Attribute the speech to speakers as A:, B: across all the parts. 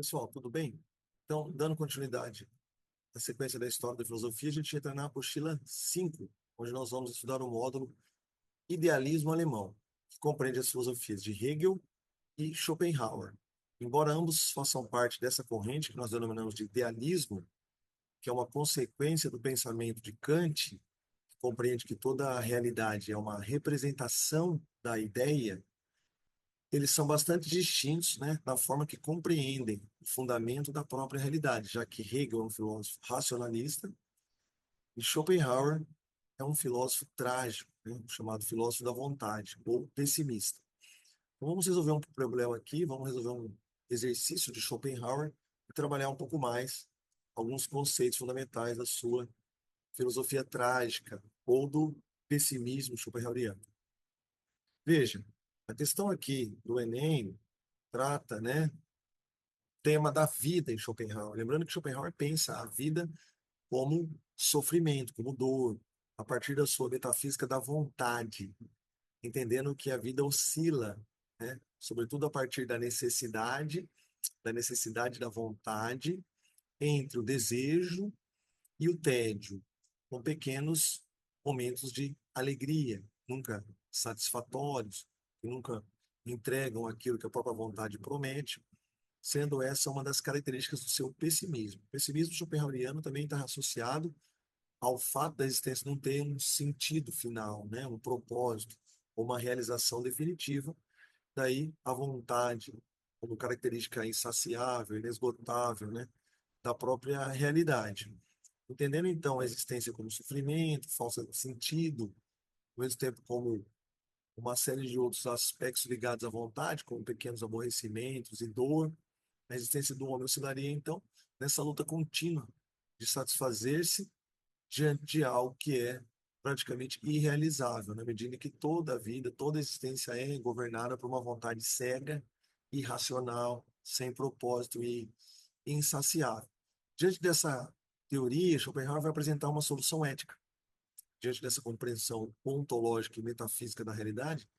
A: Pessoal, tudo bem? Então, dando continuidade à sequência da história da filosofia, a gente entra na apostila 5, onde nós vamos estudar o módulo Idealismo Alemão, que compreende as filosofias de Hegel e Schopenhauer. Embora ambos façam parte dessa corrente que nós denominamos de idealismo, que é uma consequência do pensamento de Kant, que compreende que toda a realidade é uma representação da ideia, eles são bastante distintos, né, na forma que compreendem o fundamento da própria realidade, já que Hegel é um filósofo racionalista e Schopenhauer é um filósofo trágico, né, chamado filósofo da vontade, ou pessimista. Então, vamos resolver um problema aqui, vamos resolver um exercício de Schopenhauer e trabalhar um pouco mais alguns conceitos fundamentais da sua filosofia trágica ou do pessimismo schopenhaueriano. Veja, a questão aqui do Enem trata, né, tema da vida em Schopenhauer. Lembrando que Schopenhauer pensa a vida como sofrimento, como dor, a partir da sua metafísica da vontade, entendendo que a vida oscila, né? Sobretudo a partir da necessidade da vontade, entre o desejo e o tédio, com pequenos momentos de alegria, nunca satisfatórios, que nunca entregam aquilo que a própria vontade promete, sendo essa uma das características do seu pessimismo. O pessimismo schopenhaueriano também está associado ao fato da existência não ter um sentido final, né? Um propósito, ou uma realização definitiva, daí a vontade como característica insaciável, inesgotável, né? Da própria realidade. Entendendo então a existência como sofrimento, falta de sentido, ao mesmo tempo como uma série de outros aspectos ligados à vontade, como pequenos aborrecimentos e dor, a existência do homem oscilaria, então, nessa luta contínua de satisfazer-se diante de algo que é praticamente irrealizável, na medida que toda a vida, toda a existência é governada por uma vontade cega, irracional, sem propósito e insaciável. Diante dessa teoria, Schopenhauer vai apresentar uma solução ética. Diante dessa compreensão ontológica e metafísica da realidade,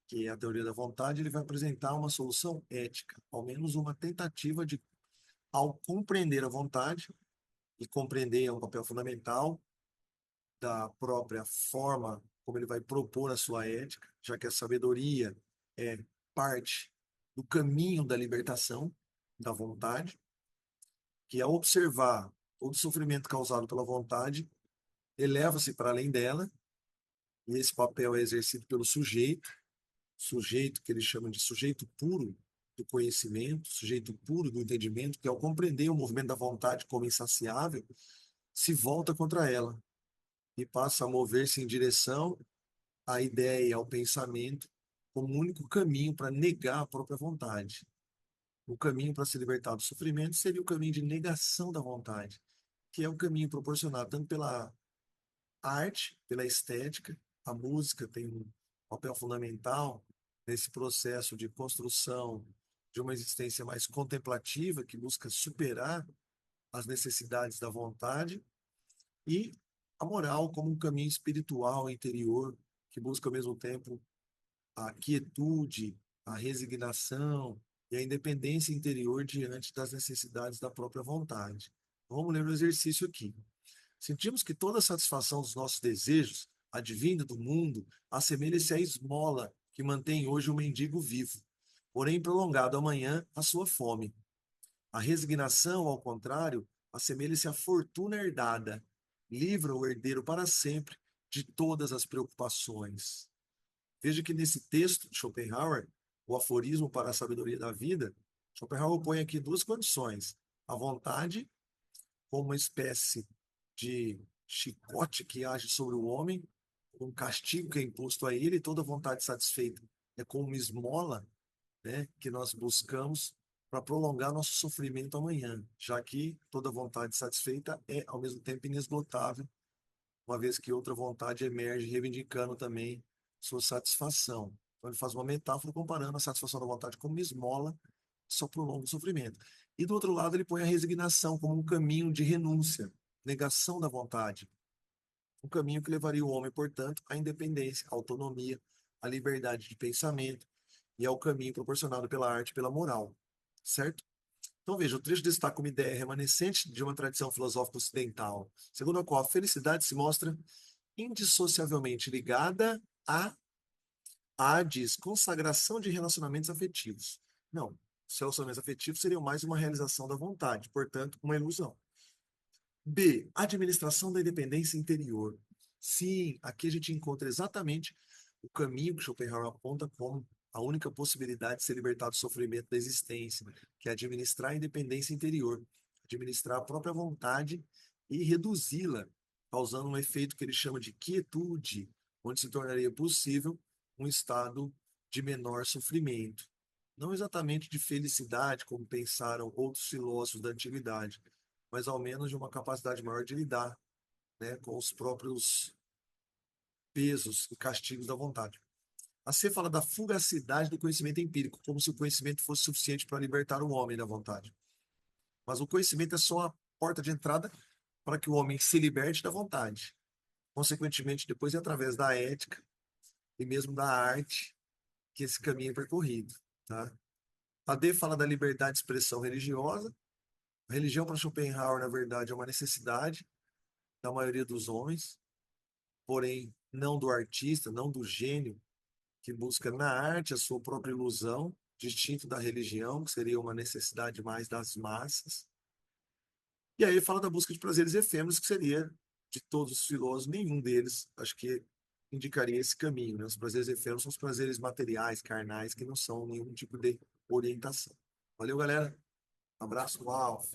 A: que é a teoria da vontade, ele vai apresentar uma solução ética, ao menos uma tentativa de, ao compreender a vontade, e compreender é um papel fundamental da própria forma como ele vai propor a sua ética, já que a sabedoria é parte do caminho da libertação da vontade, que ao observar todo o sofrimento causado pela vontade, eleva-se para além dela, e esse papel é exercido pelo sujeito, sujeito que ele chama de sujeito puro do conhecimento, sujeito puro do entendimento, que ao compreender o movimento da vontade como insaciável, se volta contra ela e passa a mover-se em direção à ideia, ao pensamento, como o único caminho para negar a própria vontade. O caminho para se libertar do sofrimento seria o caminho de negação da vontade, que é o caminho proporcionado tanto pela arte, pela estética. A música tem um papel fundamental nesse processo de construção de uma existência mais contemplativa, que busca superar as necessidades da vontade, e a moral como um caminho espiritual interior, que busca ao mesmo tempo a quietude, a resignação e a independência interior diante das necessidades da própria vontade. Vamos ler o exercício aqui. Sentimos que toda a satisfação dos nossos desejos, advinda do mundo, assemelha-se à esmola que mantém hoje o mendigo vivo, porém prolongado amanhã a sua fome. A resignação, ao contrário, assemelha-se à fortuna herdada, livra o herdeiro para sempre de todas as preocupações. Veja que nesse texto de Schopenhauer, o aforismo para a sabedoria da vida, Schopenhauer põe aqui duas condições: a vontade, como uma espécie de chicote que age sobre o homem, um castigo que é imposto a ele, e toda vontade satisfeita é como uma esmola, né, que nós buscamos para prolongar nosso sofrimento amanhã, já que toda vontade satisfeita é, ao mesmo tempo, inesgotável, uma vez que outra vontade emerge reivindicando também sua satisfação. Então ele faz uma metáfora comparando a satisfação da vontade como uma esmola que só prolonga o sofrimento. E do outro lado ele põe a resignação como um caminho de renúncia, negação da vontade. Um caminho que levaria o homem, portanto, à independência, à autonomia, à liberdade de pensamento e ao caminho proporcionado pela arte e pela moral, certo? Então, veja, o trecho destaca uma ideia remanescente de uma tradição filosófica ocidental, segundo a qual a felicidade se mostra indissociavelmente ligada diz, consagração de relacionamentos afetivos. Não, os relacionamentos afetivos seriam mais uma realização da vontade, portanto, uma ilusão. B, administração da independência interior. Sim, aqui a gente encontra exatamente o caminho que Schopenhauer aponta como a única possibilidade de se libertar do sofrimento da existência, que é administrar a independência interior, administrar a própria vontade e reduzi-la, causando um efeito que ele chama de quietude, onde se tornaria possível um estado de menor sofrimento. Não exatamente de felicidade, como pensaram outros filósofos da antiguidade, mas ao menos de uma capacidade maior de lidar, né, com os próprios pesos e castigos da vontade. A C fala da fugacidade do conhecimento empírico, como se o conhecimento fosse suficiente para libertar o homem da vontade. Mas o conhecimento é só a porta de entrada para que o homem se liberte da vontade. Consequentemente, depois é através da ética e mesmo da arte que esse caminho é percorrido. Tá? A D fala da liberdade de expressão religiosa. A religião para Schopenhauer, na verdade, é uma necessidade da maioria dos homens, porém não do artista, não do gênio, que busca na arte a sua própria ilusão, distinto da religião, que seria uma necessidade mais das massas. E aí ele fala da busca de prazeres efêmeros, que seria, de todos os filósofos, nenhum deles, acho que indicaria esse caminho, né? Os prazeres efêmeros são os prazeres materiais, carnais, que não são nenhum tipo de orientação. Valeu, galera. Um abraço, Alf.